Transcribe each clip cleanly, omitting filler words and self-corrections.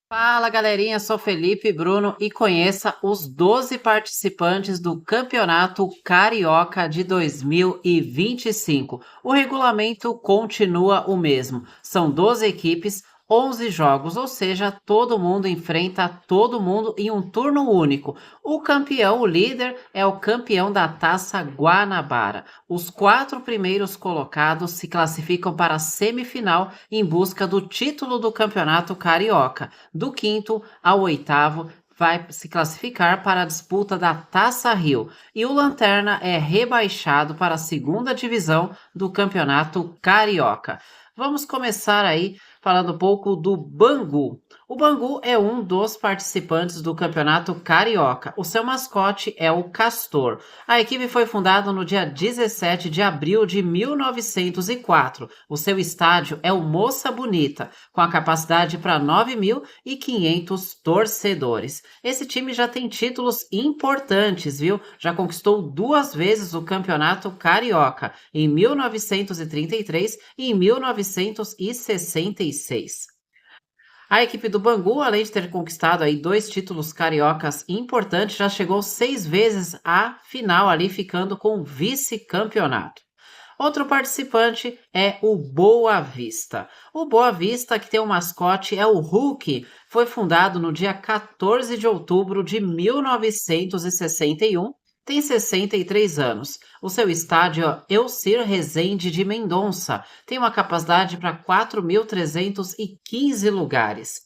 Fala galerinha, sou Felipe Bruno e conheça os 12 participantes do Campeonato Carioca de 2025. O regulamento continua o mesmo. São 12 equipes, 11 jogos, ou seja, todo mundo enfrenta todo mundo em um turno único. O campeão, o líder, é o campeão da Taça Guanabara. Os 4 primeiros colocados se classificam para a semifinal em busca do título do Campeonato Carioca. Do quinto ao oitavo vai se classificar para a disputa da Taça Rio e o Lanterna é rebaixado para a segunda divisão do Campeonato Carioca. Vamos começar aí falando um pouco do Bangu. O Bangu é um dos participantes do Campeonato Carioca. O seu mascote é o Castor. A equipe foi fundada no dia 17 de abril de 1904. O seu estádio é o Moça Bonita, com a capacidade para 9.500 torcedores. Esse time já tem títulos importantes, viu? Já conquistou 2 vezes o Campeonato Carioca, em 1933 e em 1966. A equipe do Bangu, além de ter conquistado aí 2 títulos cariocas importantes, já chegou 6 vezes à final ali, ficando com o vice-campeonato. Outro participante é o Boa Vista. O Boa Vista, que tem um mascote, é o Hulk, foi fundado no dia 14 de outubro de 1961, tem 63 anos. O seu estádio é Elcir Rezende de Mendonça, tem uma capacidade para 4.315 lugares.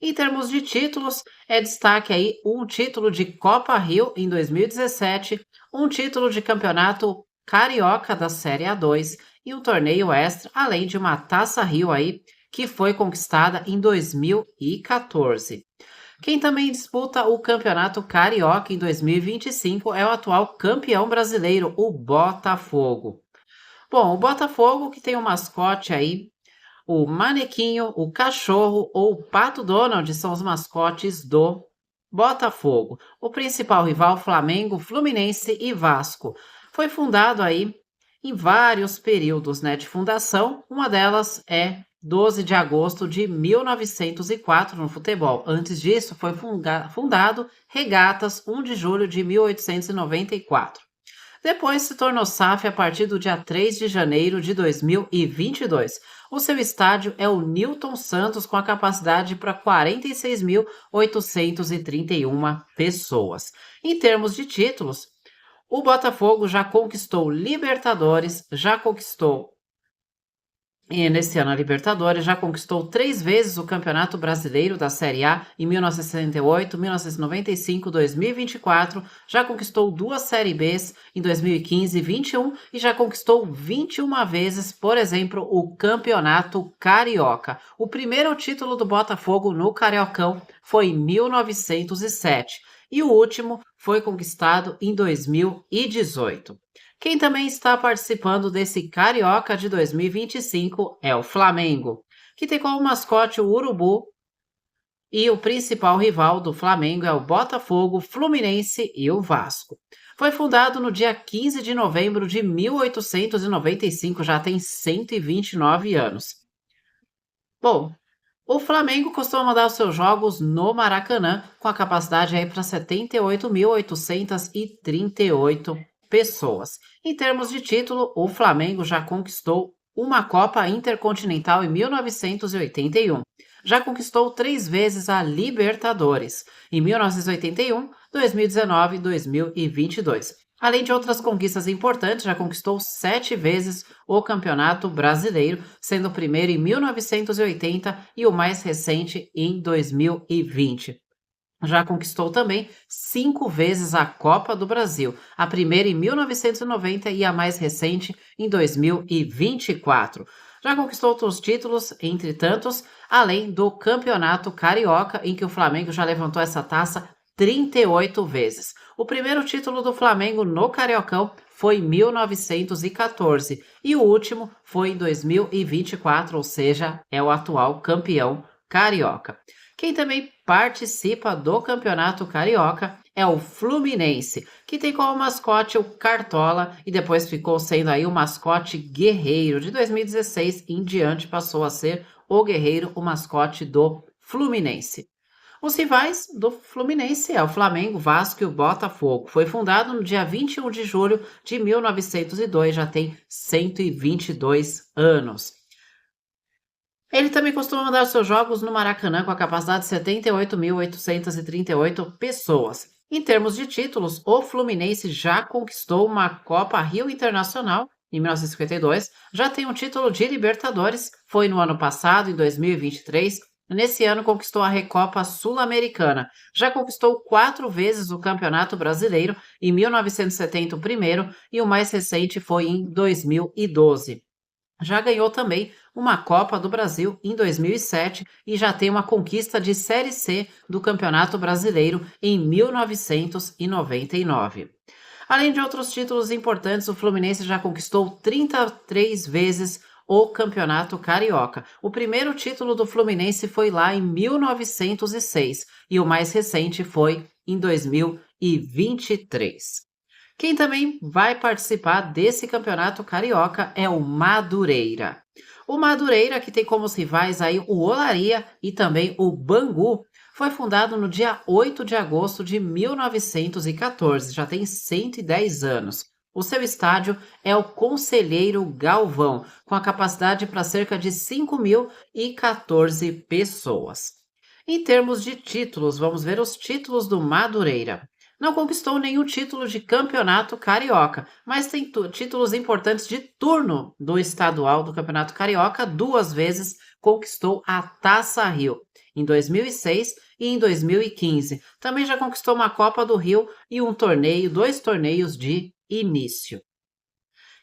Em termos de títulos, é destaque aí um título de Copa Rio em 2017, um título de campeonato carioca da Série A2 e um torneio extra, além de uma Taça Rio aí que foi conquistada em 2014. Quem também disputa o Campeonato Carioca em 2025 é o atual campeão brasileiro, o Botafogo. Bom, o Botafogo que tem o mascote aí, o Manequinho, o Cachorro ou o Pato Donald são os mascotes do Botafogo. O principal rival, Flamengo, Fluminense e Vasco. Foi fundado aí em vários períodos, né, de fundação. Uma delas é 12 de agosto de 1904 no futebol. Antes disso, foi fundado Regatas 1 de julho de 1894. Depois se tornou SAF a partir do dia 3 de janeiro de 2022. O seu estádio é o Newton Santos, com a capacidade para 46.831 pessoas. Em termos de títulos, o Botafogo já conquistou Libertadores, já conquistou e nesse ano a Libertadores já conquistou 3 vezes o Campeonato Brasileiro da Série A em 1968, 1995, 2024, já conquistou 2 Série Bs em 2015 e 21 e já conquistou 21 vezes, por exemplo, o Campeonato Carioca. O primeiro título do Botafogo no Cariocão foi em 1907 e o último foi conquistado em 2018. Quem também está participando desse Carioca de 2025 é o Flamengo, que tem como mascote o Urubu e o principal rival do Flamengo é o Botafogo, Fluminense e o Vasco. Foi fundado no dia 15 de novembro de 1895, já tem 129 anos. Bom, o Flamengo costuma mandar os seus jogos no Maracanã, com a capacidade aí para 78.838 pessoas. Em termos de título, o Flamengo já conquistou uma Copa Intercontinental em 1981. Já conquistou 3 vezes a Libertadores, em 1981, 2019 e 2022. Além de outras conquistas importantes, já conquistou 7 vezes o Campeonato Brasileiro, sendo o primeiro em 1980 e o mais recente em 2020. Já conquistou também 5 vezes a Copa do Brasil, a primeira em 1990 e a mais recente em 2024. Já conquistou outros títulos, entre tantos, além do Campeonato Carioca, em que o Flamengo já levantou essa taça 38 vezes. O primeiro título do Flamengo no Cariocão foi em 1914 e o último foi em 2024, ou seja, é o atual campeão carioca. Quem também participa do Campeonato Carioca é o Fluminense, que tem como mascote o Cartola e depois ficou sendo aí o mascote Guerreiro. De 2016 em diante passou a ser o Guerreiro, o mascote do Fluminense. Os rivais do Fluminense é o Flamengo, Vasco e o Botafogo. Foi fundado no dia 21 de julho de 1902, já tem 122 anos. Ele também costuma mandar seus jogos no Maracanã com a capacidade de 78.838 pessoas. Em termos de títulos, o Fluminense já conquistou uma Copa Rio Internacional em 1952, já tem um título de Libertadores, foi no ano passado, em 2023. Nesse ano conquistou a Recopa Sul-Americana. Já conquistou 4 vezes o Campeonato Brasileiro, em 1970 o primeiro e o mais recente foi em 2012. Já ganhou também uma Copa do Brasil em 2007 e já tem uma conquista de Série C do Campeonato Brasileiro em 1999. Além de outros títulos importantes, o Fluminense já conquistou 33 vezes o Campeonato Carioca. O primeiro título do Fluminense foi lá em 1906 e o mais recente foi em 2023. Quem também vai participar desse campeonato carioca é o Madureira. O Madureira, que tem como rivais aí o Olaria e também o Bangu, foi fundado no dia 8 de agosto de 1914, já tem 110 anos. O seu estádio é o Conselheiro Galvão, com a capacidade para cerca de 5.014 pessoas. Em termos de títulos, vamos ver os títulos do Madureira. Não conquistou nenhum título de campeonato carioca, mas tem títulos importantes de turno do estadual do Campeonato Carioca. 2 vezes conquistou a Taça Rio, em 2006 e em 2015. Também já conquistou uma Copa do Rio e dois torneios de início.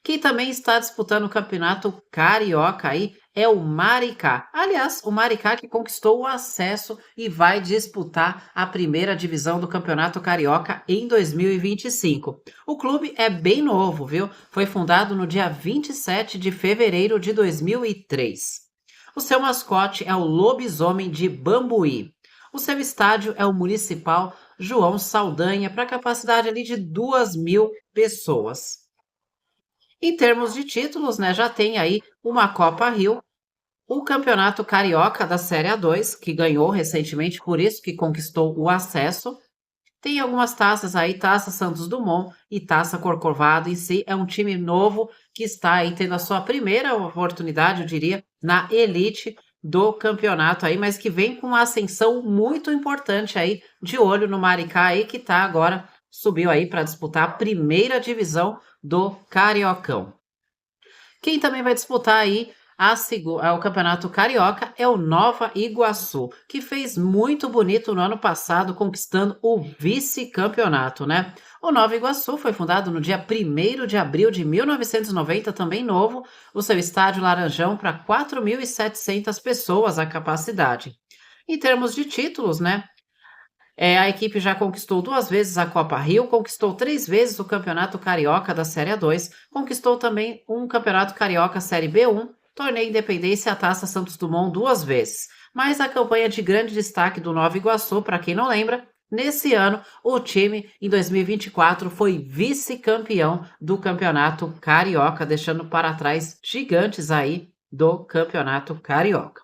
Quem também está disputando o Campeonato Carioca aí é o Maricá. Aliás, o Maricá que conquistou o acesso e vai disputar a primeira divisão do Campeonato Carioca em 2025. O clube é bem novo, viu? Foi fundado no dia 27 de fevereiro de 2003. O seu mascote é o Lobisomem de Bambuí. O seu estádio é o Municipal João Saldanha, para capacidade ali de 2.000 pessoas. Em termos de títulos, né, já tem aí uma Copa Rio, o Campeonato Carioca da Série A2, que ganhou recentemente, por isso que conquistou o acesso. Tem algumas taças aí, Taça Santos Dumont e Taça Corcovado em si. É um time novo que está aí tendo a sua primeira oportunidade, eu diria, na elite do campeonato aí, mas que vem com uma ascensão muito importante aí, de olho no Maricá aí, que tá agora, subiu aí para disputar a primeira divisão do Cariocão. Quem também vai disputar aí o Campeonato Carioca é o Nova Iguaçu, que fez muito bonito no ano passado, conquistando o vice-campeonato, né? O Nova Iguaçu foi fundado no dia 1º de abril de 1990, também novo, o seu estádio Laranjão para 4.700 pessoas a capacidade. Em termos de títulos, né? A equipe já conquistou 2 vezes a Copa Rio, conquistou 3 vezes o Campeonato Carioca da Série A2, conquistou também um Campeonato Carioca Série B1, Torneio Independência e a Taça Santos Dumont 2 vezes. Mas a campanha de grande destaque do Nova Iguaçu, para quem não lembra, nesse ano o time, em 2024, foi vice-campeão do Campeonato Carioca, deixando para trás gigantes aí do Campeonato Carioca.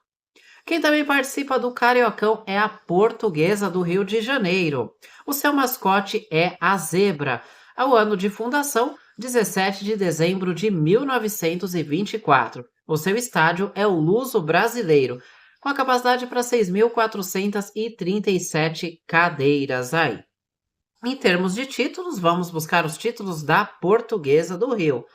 Quem também participa do Cariocão é a Portuguesa do Rio de Janeiro. O seu mascote é a zebra. Ao ano de fundação, 17 de dezembro de 1924. O seu estádio é o Luso Brasileiro, com a capacidade para 6.437 cadeiras aí. Em termos de títulos, vamos buscar os títulos da Portuguesa do Rio.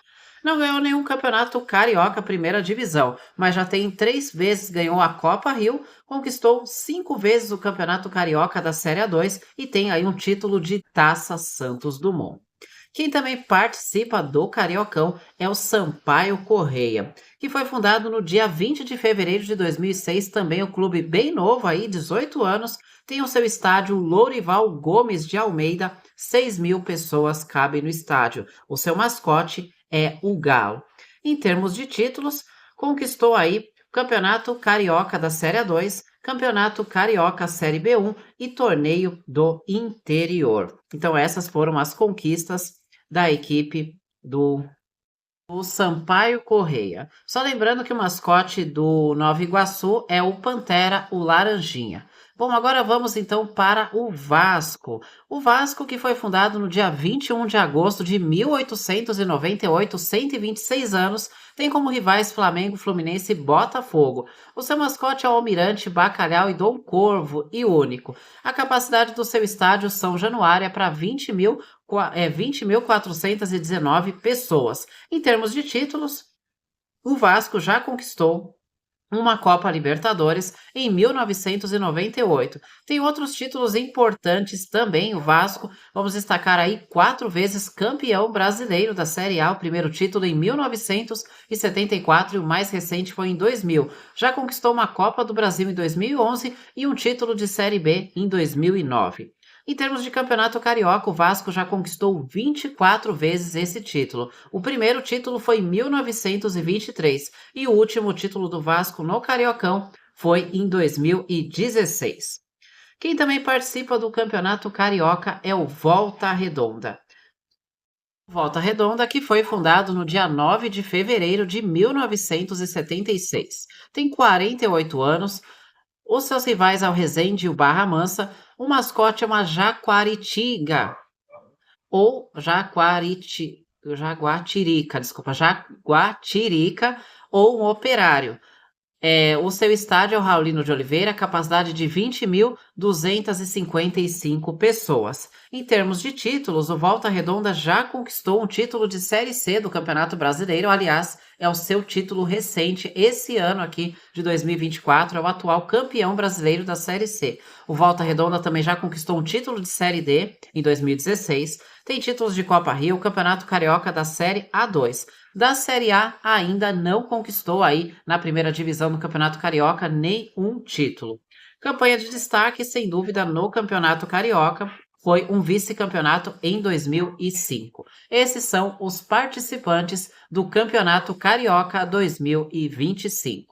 Não ganhou nenhum campeonato carioca primeira divisão, mas já tem 3 vezes ganhou a Copa Rio, conquistou 5 vezes o campeonato carioca da Série A2 e tem aí um título de Taça Santos Dumont. Quem também participa do Cariocão é o Sampaio Correia, que foi fundado no dia 20 de fevereiro de 2006, também o clube bem novo aí, 18 anos, tem o seu estádio Lourival Gomes de Almeida, 6.000 pessoas cabem no estádio. O seu mascote é o Galo. Em termos de títulos, conquistou aí o Campeonato Carioca da Série A2, Campeonato Carioca Série B1 e Torneio do Interior. Então essas foram as conquistas da equipe do Sampaio Correia. Só lembrando que o mascote do Nova Iguaçu é o Pantera, o Laranjinha. Bom, agora vamos então para o Vasco. O Vasco, que foi fundado no dia 21 de agosto de 1898, 126 anos, tem como rivais Flamengo, Fluminense e Botafogo. O seu mascote é o Almirante, Bacalhau e Dom Corvo, e único. A capacidade do seu estádio São Januário é para 20.419 pessoas. Em termos de títulos, o Vasco já conquistou uma Copa Libertadores em 1998. Tem outros títulos importantes também, o Vasco. Vamos destacar aí 4 vezes campeão brasileiro da Série A, o primeiro título em 1974 e o mais recente foi em 2000. Já conquistou uma Copa do Brasil em 2011 e um título de Série B em 2009. Em termos de campeonato carioca, o Vasco já conquistou 24 vezes esse título. O primeiro título foi em 1923 e o último título do Vasco no Cariocão foi em 2016. Quem também participa do Campeonato Carioca é o Volta Redonda. Volta Redonda, que foi fundado no dia 9 de fevereiro de 1976. Tem 48 anos. Os seus rivais ao Resende e o Barra Mansa, o mascote é uma jaguaritiga, ou jaguatirica, desculpa, jaguatirica, ou um operário. O seu estádio é o Raulino de Oliveira, capacidade de 20.255 pessoas. Em termos de títulos, o Volta Redonda já conquistou um título de Série C do Campeonato Brasileiro, aliás, é o seu título recente, esse ano aqui de 2024, é o atual campeão brasileiro da Série C. O Volta Redonda também já conquistou um título de Série D em 2016, tem títulos de Copa Rio, Campeonato Carioca da Série A2. Da Série A ainda não conquistou aí na primeira divisão do Campeonato Carioca nenhum título. Campanha de destaque, sem dúvida, no Campeonato Carioca foi um vice-campeonato em 2005. Esses são os participantes do Campeonato Carioca 2025.